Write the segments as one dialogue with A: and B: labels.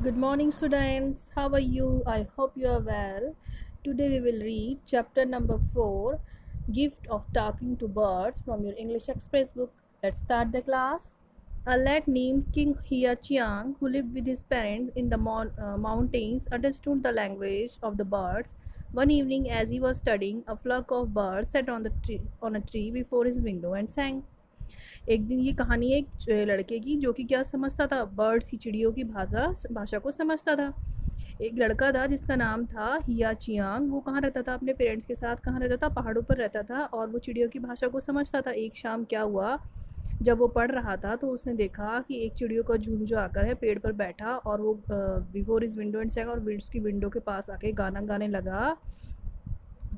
A: Good morning, students. How are you? I hope you are well. Today we will read chapter number 4, Gift of Talking to Birds from your English Express book. Let's start the class. A lad named King Hia Chiang, who lived with his parents in the mountains, understood the language of the birds. One evening, as he was studying, a flock of birds sat on a tree before his window and sang. एक दिन ये कहानी है एक लड़के की जो कि क्या समझता था, बर्ड्स की, चिड़ियों की भाषा भाषा को समझता था। एक लड़का था जिसका नाम था हिया चियांग। वो कहाँ रहता था? अपने पेरेंट्स के साथ। कहाँ रहता था? पहाड़ों पर रहता था और वो चिड़ियों की भाषा को समझता था। एक शाम क्या हुआ, जब वो पढ़ रहा था तो उसने देखा कि एक चिड़ियों का झुंड जो आकर है पेड़ पर बैठा और वो before is window and saying, और उसकी विंडो के पास आके गाना गाने लगा।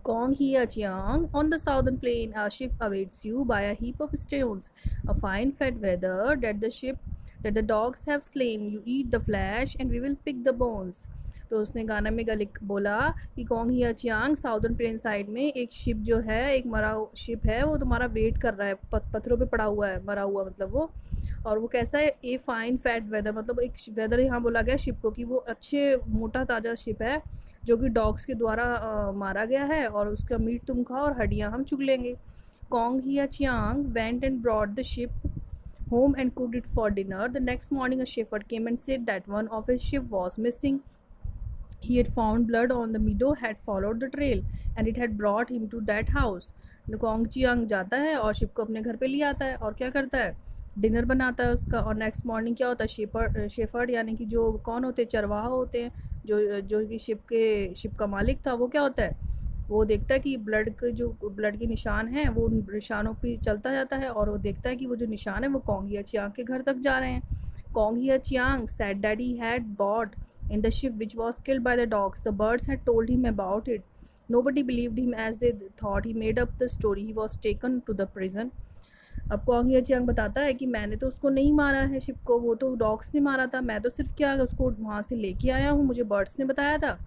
A: Kong Hia Chiang, on the southern plain, a ship awaits you by a heap of stones. A fine fat weather that the dogs have slain. You eat the flesh, and we will pick the bones. तो उसने गाना में गलिक बोला कि Kong हिया Chiang, southern plane side में एक ship जो है, एक मरा शिप है, वो तुम्हारा वेट कर रहा है, पत्थरों पे पड़ा हुआ है, मरा हुआ मतलब वो। और वो कैसा है? ए फाइन फैट वेदर, मतलब एक वेदर यहाँ बोला गया शिप को कि वो अच्छे मोटा ताज़ा शिप है जो कि डॉग्स के द्वारा मारा गया है, और उसका मीट तुम खाओ और हड्डियाँ हम चुग लेंगे। Kong Hia Chiang went and brought the ship home and cooked it for dinner. The next morning, a shepherd came and said that one of his sheep was missing. He had found blood on the meadow, had followed the trail, and it had brought him to that house. Kong Chiang जाता है और ship को अपने घर पे ले आता है और क्या करता है? डिनर बनाता है उसका। और नेक्स्ट मॉर्निंग क्या होता है? शेफर्ड यानी कि जो कौन होते हैं, चरवाहा होते हैं, जो कि शिप का मालिक था, वो क्या होता है? वो देखता है कि ब्लड के निशान हैं, वो उन निशानों पे चलता जाता है और वो देखता है कि वो जो निशान है वो कोंग हिया चियांग के घर तक जा रहे हैं। Kong Hia Chiang said that he had bought in the ship which was killed by the dogs. The birds had told him about it. Nobody believed him as they thought he made up the story. He was taken to the prison. अब Kong ये Chiang बताता है कि मैंने तो उसको नहीं मारा है शिप को, वो तो डॉग्स ने मारा था। मैं तो सिर्फ क्या उसको वहाँ से लेके आया हूँ, मुझे बर्ड्स ने बताया था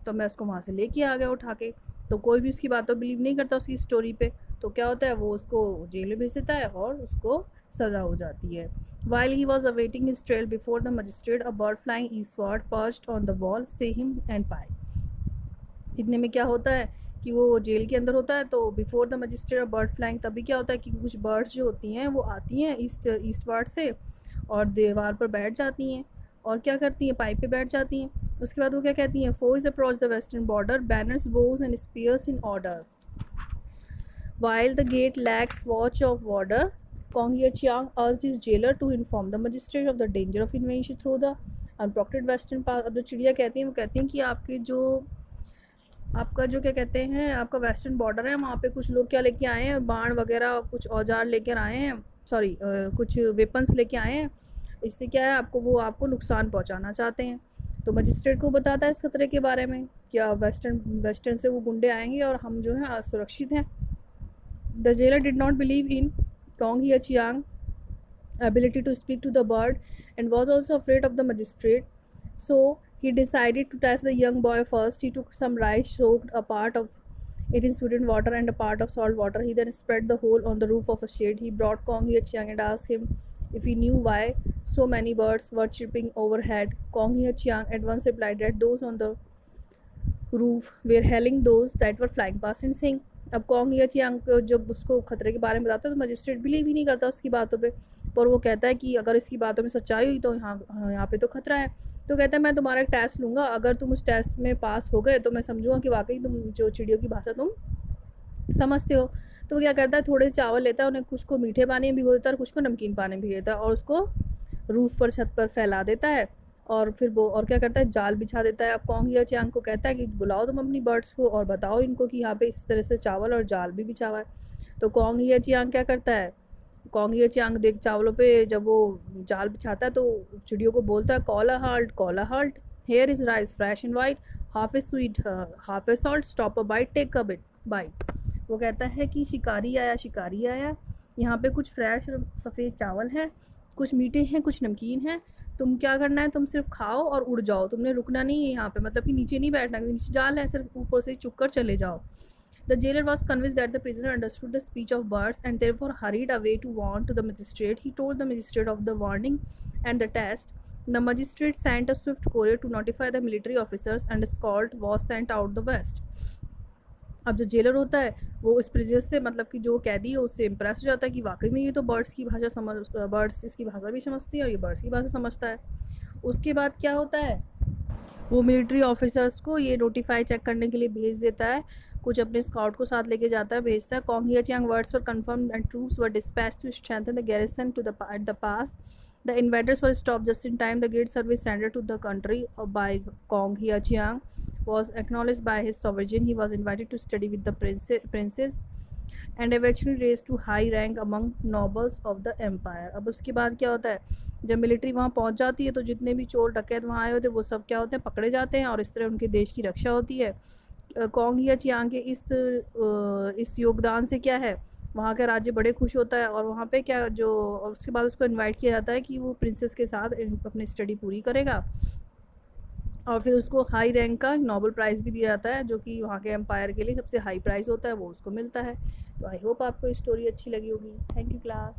A: तो मैं उसको वहाँ से लेके आ गया उठा के। तो कोई भी उसकी बातों बिलीव नहीं करता उसकी स्टोरी पे। तो क्या होता है, वो उसको जेल में भेज देता है और उसको सज़ा हो जाती है। While he was awaiting his trial before the magistrate, a bird flying eastward perched on the wall, see him and pie. इतने में क्या होता है कि वो जेल के अंदर होता है, तो before the magistrate bird flying, तभी क्या होता है कि कुछ बर्ड्स जो होती हैं वो आती हैं ईस्टवर्ड से और दीवार पर बैठ जाती हैं और क्या करती हैं, पाइप पे बैठ जाती हैं। उसके बाद वो क्या कहती हैं? Force approach the western border, banners, bows and spears in order, while the gate lacks watch of warder. Kong Ye Chiang urged his jailer to inform the magistrate of the danger of invasion through the unprotected western pass. अब जो चिड़िया कहती हैं वो कहती हैं कि आपका जो क्या कहते हैं, आपका वेस्टर्न बॉर्डर है, वहाँ पे कुछ लोग क्या लेके आए हैं, बाण वगैरह कुछ औजार लेकर आए हैं, सॉरी कुछ वेपन्स लेके आए हैं। इससे क्या है, आपको नुकसान पहुँचाना चाहते हैं। तो मजिस्ट्रेट को बताता है इस खतरे के बारे में, क्या वेस्टर्न से वो गुंडे आएंगे और हम जो है असुरक्षित हैं। The jailer did not believe in Kong Hia Chiang's ability to speak to the bird and was also afraid of the magistrate. So he decided to test the young boy first. He took some rice, soaked a part of it in sweetened water and a part of salt water. He then spread the whole on the roof of a shed. He brought Kong Hia Chiang and asked him if he knew why so many birds were chirping overhead. Kong Hia Chiang at once replied that those on the roof were hailing those that were flying past and saying, अब Kong या Chiang को जब उसको खतरे के बारे में बताता है तो मजिस्ट्रेट बिलीव ही नहीं करता उसकी बातों पे, पर वो कहता है कि अगर इसकी बातों में सच्चाई हुई तो यहाँ पे तो खतरा है। तो कहता है मैं तुम्हारा एक टेस्ट लूँगा, अगर तुम उस टेस्ट में पास हो गए तो मैं समझूंगा कि वाकई तुम जो चिड़ियों की भाषा तुम समझते हो। तो वो क्या करता है, थोड़े चावल लेता है, उन्हें कुछ को मीठे पानी में भिगो देता है और कुछ को नमकीन पानी में भिगो देता है और उसको रूफ़ पर, छत पर फैला देता है। और फिर वो और क्या करता है, जाल बिछा देता है। अब कॉन्ग या चियांग को कहता है कि बुलाओ तुम अपनी बर्ड्स को और बताओ इनको कि यहाँ पे इस तरह से चावल और जाल भी बिछा हुआ है। तो कॉन्ग या चियांग क्या करता है, कॉन्ग या चियांग देख चावलों पे जब वो जाल बिछाता है तो चिड़ियों को बोलता है, call a halt, here is rice fresh and white, half a sweet half a salt, stop a bite, take a bit bite. वो कहता है कि शिकारी आया, यहाँ पे कुछ फ्रेश सफ़ेद चावल हैं, कुछ मीठे हैं, कुछ नमकीन हैं। तुम क्या करना है, तुम सिर्फ खाओ और उड़ जाओ, तुमने रुकना नहीं है यहाँ पे, मतलब कि नीचे नहीं बैठना क्योंकि नीचे जाल है, सिर्फ ऊपर से चुक कर चले जाओ। The jailer was convinced that the prisoner understood the speech of birds and therefore hurried away to warn to the magistrate. He told the magistrate of the warning and the test. The magistrate sent a swift courier to notify the military officers and a escort was sent out the west. अब जो jailer होता है वो उस prisoner से, मतलब कि जो कैदी है उससे इम्प्रेस हो जाता है कि वाकई में ये तो बर्ड्स की भाषा समझ, बर्ड्स इसकी भाषा भी समझती है और ये बर्ड्स की भाषा समझता है। उसके बाद क्या होता है, वो मिलिट्री ऑफिसर्स को ये नोटिफाई चेक करने के लिए भेज देता है, कुछ अपने स्काउट को साथ लेके जाता है, भेजता है। Kong Hiachiang words were confirm and troops were dispatch to strengthen the garrison to the at the pass. The invaders were stopped just in time. The great service rendered to the country by Kong Hiachiang was acknowledged by his sovereign. He was invited to study with the princes and eventually raised to high rank among nobles of the empire. अब उसके बाद क्या होता है, जब military वहाँ पहुँच जाती है तो जितने भी चोर डकैत वहाँ आए होते हैं वो सब क्या होते हैं, पकड़े जाते हैं और इस तरह उनके देश की रक्षा होती है। कॉन्ग हियाचियांग के इस योगदान से क्या है, वहाँ का राज्य बड़े खुश होता है और वहाँ पे क्या जो उसके बाद उसको इनवाइट किया जाता है कि वो प्रिंसेस के साथ अपनी स्टडी पूरी करेगा और फिर उसको हाई रैंक का नोबेल प्राइज़ भी दिया जाता है, जो कि वहाँ के एम्पायर के लिए सबसे हाई प्राइज़ होता है, वो उसको मिलता है। तो आई होप आपको स्टोरी अच्छी लगी होगी। Thank you class.